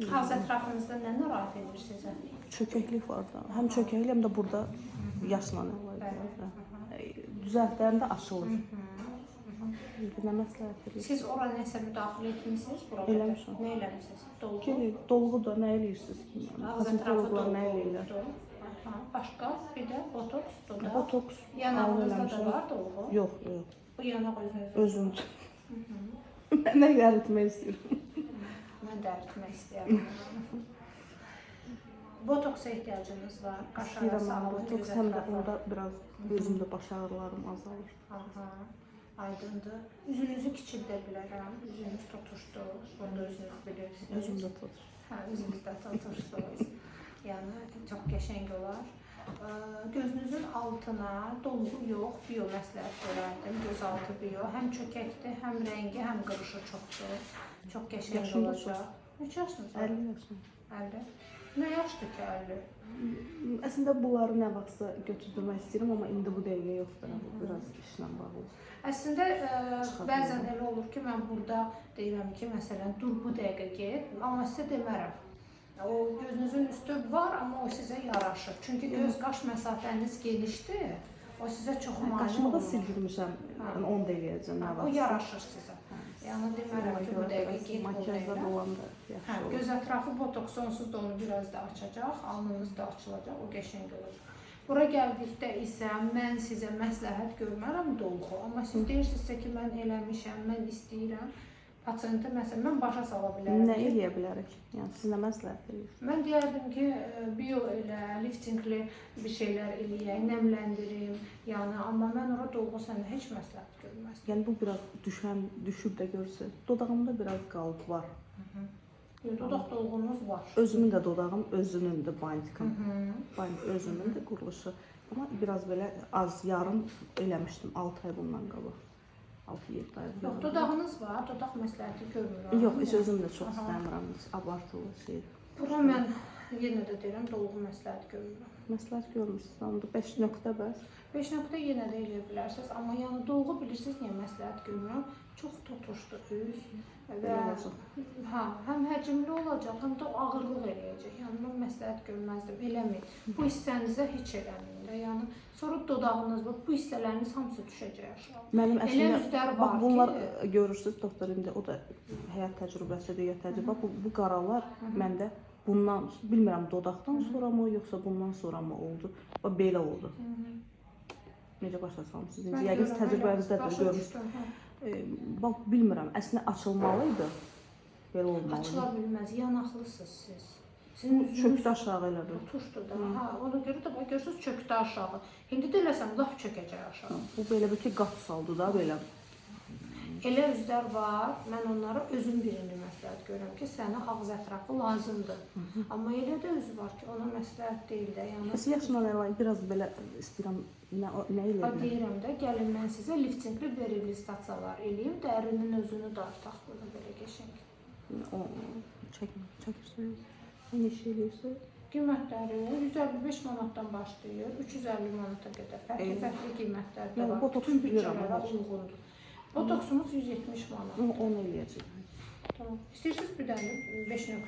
Ağız ətrafınızda nə narahat edir sizə? Çökəklik var da. Həm çökəklik, həm də burada yaşla nə var. Düzəltlərində açılır. Nə məsləhət verir? Siz ora nəsə müdaxilə etmisiniz? Eləmişəm. Nə eləmisiniz? Dolğu? Dolğu da nə eləyirsiniz? Ağız ətrafı dolğu. Nə eləyirlər? Başqa bir də botoks, doda. Botoks. Yanağınızda da var dolğu? Yox, yox. Bu yanaq Özümdür. Mən nə əritmək istəyirəm? Mən də əritmək istəyirəm. Botoksa ehtiyacınız var. Qaşlara sağlam, botoks həm də orada biraz özümdə baş ağrılarım azalır. Aydındır. Üzünüzü kiçildə bilərəm. Üzünüz tutuşdu. Burada özünüz bilirsiniz. Özümdə tutur. Özünüzdə tutuşdunuz. Yəni çox qəşəng olar. Gözünüzün altına dolğu yox, biyo məsləhət görərdim. Göz altı biyo. Həm çökəkdir, həm rəngi, həm qırışı çoxdur. Çox qəşəng olacaq. Neçə yaşınız var? 50 yaşım. 50. Nə yaşdır ki 50? Əslində bunları nə vaxtsa götürdürmək istəyirəm, amma indi bu dəqiqə yoxdur. Biraz işlə bağlı. Əslində bəzən elə olur ki, mən burada deyirəm ki, məsələn, dur bu dəqiqə get, amma sizə demərəm. O gözünüzün üstü var, amma o sizə yaraşır. Çünki göz-qaş məsafəniz genişdir, o sizə çox mane olur. Qaşımı da sildirmişəm, 10 dəqiqəyəcən nə vaxtsa. O yaraşır sizə. Yəni demərəm ki, bu dəqiqə get bu dəqiqə. Göz ətrafı botoks onsuz da onu biraz da açacaq, alnınız da açılacaq, o qəşəng olacaq. Bura gəldikdə isə mən sizə məsləhət görmərəm dolğu, amma siz deyirsinizsə ki, mən eləmişəm, mən istəyirəm. Pasiyenti məsələn, mən başa sala bilərəm. Nə eləyə bilərik? Yəni, siz nə məsləhət edirsiniz? Mən deyərdim ki, biyo elə, liftingli bir şeylər eləyək, nəmləndirim, yəni, amma mən ora dolğu səndə heç məsləhət görməzdim. Yəni, bu biraz düşüb də görsün. Dodağımda biraz qalıq var. Dodaq dolğunuz var. Özümün də dodağım, özünündür bantikam. Özümündür quruluşu. Amma biraz belə az, yarım eləmişdim 6 ay bundan qabaq. 6-7 ay. Yox, dodağınız var, dodaq məsləhəti görmürəm. Yox, heç özüm də çox istəmirəm, abartılı şeydir. Bura mən yenə də deyirəm, dolğu məsləhət görmürəm. Məsləhət görmüşsünüz, onda 5 nöqtə bəs. 5 nöqtə yenə də eləyə bilərsiniz, amma yəni dolğu bilirsiniz niyə məsləhət görmürəm? Çox tutuşdu üz və həm həcmli olacaq, həm də ağırlıq eləyəcək. Yəni mən məsləhət görməzdim, eləməyin. Bu hissənizə heç eləməyin də. Yəni sonra dodağınız var, bu hissələriniz hamısı düşəcək aşağı. Mənim əslində bax bunlar görürsüz doktor, indi o da həyat təcrübəsidir, təcrübə. Bu qaralar məndə bundan bilmirəm dodaqdan sonra mı yoxsa bundan sonra mı oldu? Bax belə oldu. Necə başa salmısınız? Yəqin təcrübənizdə də görmüsünüz. Bax bilmirəm, əslində açılmalı idi. Belə olmalı. Açıla bilməz, yanaqlısınız siz. Çökdü aşağı elə bir. Tutuşdu da. Ona görə də görürsünüz çökdü aşağı. İndi də eləsəm laf çökəcək aşağı. Bu belə bir ki qat saldı da belə. Elə üzlər var, mən onlara özüm birini məsləhət görürəm ki, sənə ağız ətrafı lazımdır. Amma elə də özü var ki, ona məsləhət deyil də. Siz yaşından əlavə biraz belə istəyirəm, nə eləyəm? Deyirəm də, gəlin mən sizə liftingli berivlistasiyalar eləyim, dərinin özünü dartaq bunu belə qəşəng. Çəkirsiniz, neçə eləyirsiniz? Qiymətləri 155 manatdan başlayır, 350 manata qədər fərqli qiymətlərdə var. Bütün bütçələrə uyğundur. Botoksumuz 170 manat. Onu eləyəcək. Tamam. İstəyirsiniz bir dənə 5 nöqtə.